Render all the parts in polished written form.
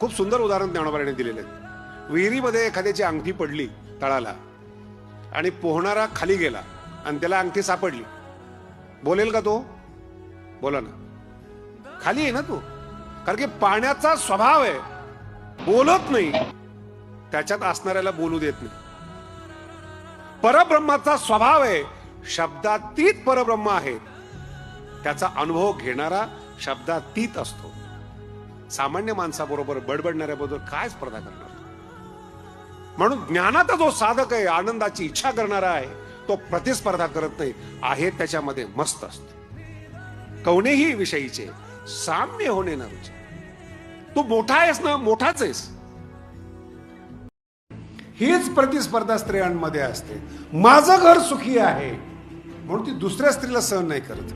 खूप सुंदर उदाहरण ज्ञानोबाने दिलेले आहे। विहिरीमध्ये एखाद्याची अंगठी पडली तळाला आणि पोहणारा खाली गेला आणि त्याला अंगठी सापडली, बोलेल का तो? बोला ना, खाली आहे ना तो, कारण की पाण्याचा स्वभाव आहे, बोलत नाही, त्याच्यात असणाऱ्याला बोलू देत नाही। परब्रह्माचा स्वभाव आहे, शब्दातीत परब्रह्म आहे, त्याचा अनुभव घेणारा शब्दातीत असतो। सामान्य माणसाबरोबर बडबडणाऱ्याबरोबर काय स्पर्धा करणार? म्हणून ज्ञानाचा जो साधक आहे, आनंदाची इच्छा करणारा आहे, तो प्रतिस्पर्धा करत नाही, आहे त्याच्यामध्ये मस्त असतो। कोणीही विषयीचे साम्य होणे ना रुचे, तू मोठा आहेस ना, मोठाच आहेस, हीच प्रतिस्पर्धा स्त्रियांमध्ये असते। माझं घर सुखी आहे म्हणून ती दुसऱ्या स्त्रीला सहन नाही करत।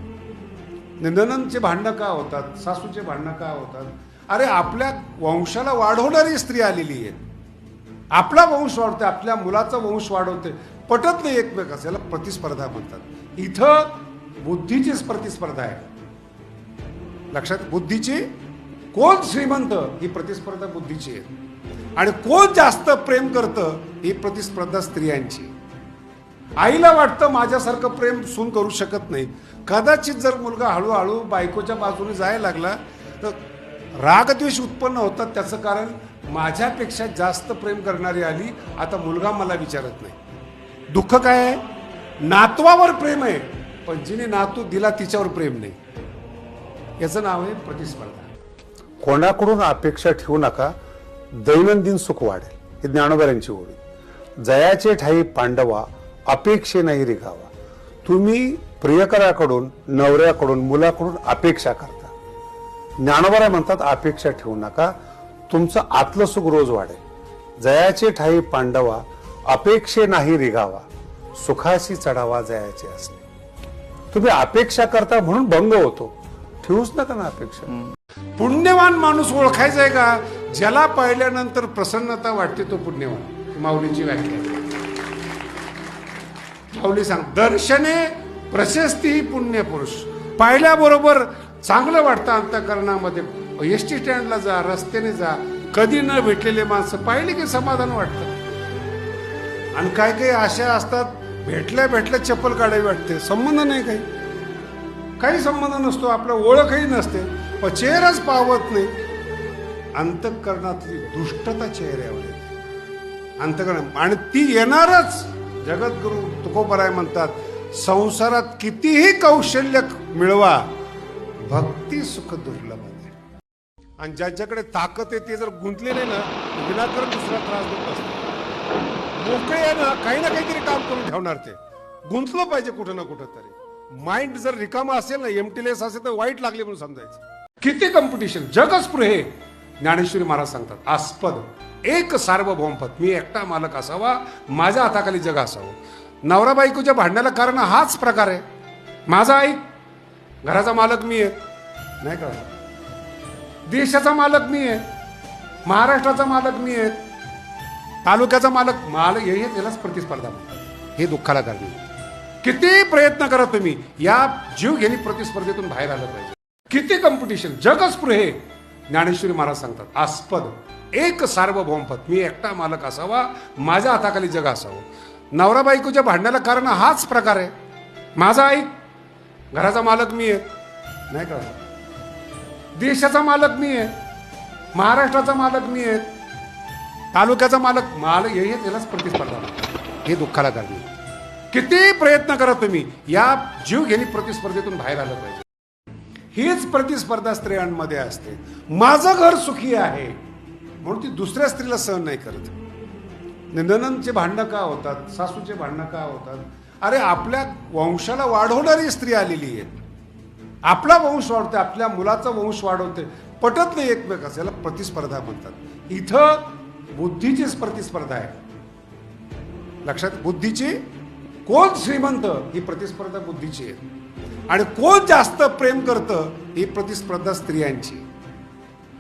नंदनचे भांडणं का होतात, सासूचे भांडणं का होतात? अरे आपल्या वंशाला वाढवणारी स्त्री आलेली आहे, आपला वंश वाढवते, आपल्या मुलाचा वंश वाढवते, पटत नाही एकमेकास, याला प्रतिस्पर्धा म्हणतात। इथं बुद्धीचीच प्रतिस्पर्धा आहे, लक्षात। बुद्धीची कोण श्रीमंत ही प्रतिस्पर्धा बुद्धीची आहे, आणि कोण जास्त प्रेम करतं ही प्रतिस्पर्धा स्त्रियांची। आईला वाटतं माझ्यासारखं प्रेम सून करू शकत नाही, कदाचित जर मुलगा हळूहळू बायकोच्या बाजूने जायला लागला तर रागद्वेष उत्पन्न होतात। त्याचं कारण माझ्यापेक्षा जास्त प्रेम करणारी आली, आता मुलगा मला विचारत नाही। दुःख काय आहे? नातवावर प्रेम आहे, पण जिने नातू दिला तिच्यावर प्रेम नाही, याचं नाव आहे प्रतिस्पर्धा। कोणाकडून अपेक्षा ठेवू नका, दैनंदिन सुख वाढेल, ही ज्ञानोबांची ओळी। जयाचे ठाई पांडवा, अपेक्षे नाही रिगावा। तुम्ही प्रियकराकडून, नवऱ्याकडून, मुलाकडून अपेक्षा करता, ज्ञानोबा म्हणतात अपेक्षा ठेवू नका, तुमचं आतलं सुख रोज वाढेल। जयाचे ठाई पांडवा, अपेक्षे नाही रिगावा, सुखाशी चढावा जयाचे असणे। तुम्ही अपेक्षा करता म्हणून भंग होतो, ठेवूच नका ना अपेक्षा। पुण्यवान माणूस ओळखायचा आहे का? ज्याला पाहिल्यानंतर प्रसन्नता वाटते तो पुण्यवान। माऊलीची व्याख्या आहे। माऊली सांग, दर्शने प्रशस्ती ही पुण्य पुरुष। पाहिल्याबरोबर चांगलं वाटतं अंतःकरणामध्ये। एसटी स्टँडला जा, रस्त्याने जा, कधी न भेटलेले माणसं पाहिली की समाधान वाटतं। आणि काय काही अशा असतात, भेटल्या भेटल्या चप्पल काढावी वाटते, संबंध नाही, काही संबंध नसतो, आपला ओळखही नसते, पण चेहराच पावत नाही। अंतःकरणातली दुष्टता चेहऱ्यावर येते, अंतःकरण, आणि ती येणारच। जगद्गुरु तुकोबराय म्हणतात, संसारात कितीही कौशल्य मिळवा, भक्ती सुख दुर्लभ आहे। आणि ज्याच्याकडे ताकद आहे ते जर गुंतलेले ना, विनाकारण दुसरा त्रास देत असतो। मोकळे आहे ना, काही ना काहीतरी काम करून ठेवणार, ते गुंतलं पाहिजे कुठं ना कुठं तरी। माइंड जर रिकामा असेल ना, एम्प्टीलेस असेल तर वाईट लागले म्हणून समजायचं। किती कॉम्पिटिशन, जगच स्पृहे। ज्ञानेश्वरी महाराज सांगतात, आस्पद एक सार्वभौमपद, मी एकटा मालक असावा, माझ्या हाताखाली जग असावं। नवरा बायकोच्या भांडण्याला कारण हाच प्रकार आहे। माझा ऐक, घराचा मालक मी आहे, नाही का? देशाचा मालक मी आहे, महाराष्ट्राचा मालक मी आहे, तालुक्याचा मालक हे त्यालाच प्रतिस्पर्धा म्हणतात। हे दुःखाला कारण आहे। किती प्रयत्न करा तुम्ही, या जीवघेणी प्रतिस्पर्धेतून बाहेर आलं पाहिजे। किती कॉम्पिटिशन, जगच स्पृहे। ज्ञानेश्वरी महाराज सांगतात, आस्पद एक सार्वभौमपद, मी एकटा मालक असावा, माझ्या हाताखाली जग असावं। नवरा बायकोच्या भांडण्याला कारण हाच प्रकार आहे। माझा ऐक, घराचा मालक मी आहे, नाही का? देशाचा मालक मी आहे, महाराष्ट्राचा मालक मी आहे, तालुक्याचा मालक हे त्यालाच प्रतिस्पर्धा म्हणतात। हे दुःखाला कारण आहे। किती प्रयत्न करा तुम्ही, या जीवघेणी प्रतिस्पर्धेतून बाहेर आलं पाहिजे। हीच प्रतिस्पर्धा स्त्रियांमध्ये असते। माझं घर सुखी आहे म्हणून ती दुसऱ्या स्त्रीला सहन नाही करत। नंदनचे भांडणं का होतात, सासूचे भांडणं का होतात? अरे आपल्या वंशाला वाढवणारी स्त्री आलेली आहे, आपला वंश वाढवते, आपल्या मुलाचा वंश वाढवते, पटत नाही एकमेकास, याला प्रतिस्पर्धा म्हणतात। इथं बुद्धीचीच प्रतिस्पर्धा आहे, लक्षात। बुद्धीची कोण श्रीमंत ही प्रतिस्पर्धा बुद्धीची आहे, आणि कोण जास्त प्रेम करतं ही प्रतिस्पर्धा स्त्रियांची।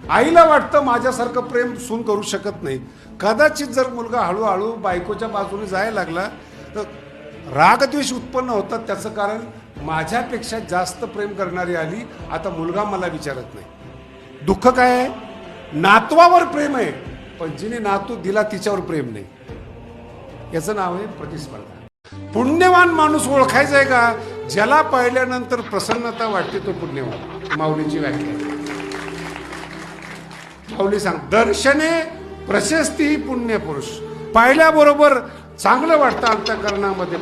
आईला वाटतं माझ्यासारखं प्रेम सून करू शकत नाही, कदाचित जर मुलगा हळूहळू बायकोच्या बाजूने जायला लागला तर रागद्वेष उत्पन्न होतात। त्याचं कारण माझ्यापेक्षा जास्त प्रेम करणारी आली, आता मुलगा मला विचारत नाही। दुःख काय आहे? नातवावर प्रेम आहे, पण जिने नातू दिला तिच्यावर प्रेम नाही. याचं नाव आहे प्रतिस्पर्धा. पुण्यवान माणूस ओळखायचा आहे का? ज्याला पाहिल्यानंतर प्रसन्नता वाटते तो पुण्यवान. माऊलीची व्याख्या आहे. माऊली सांग, दर्शने प्रशस्ती ही पुण्य पुरुष. पाहिल्याबरोबर चांगलं वाटतं अंतःकरणामध्ये.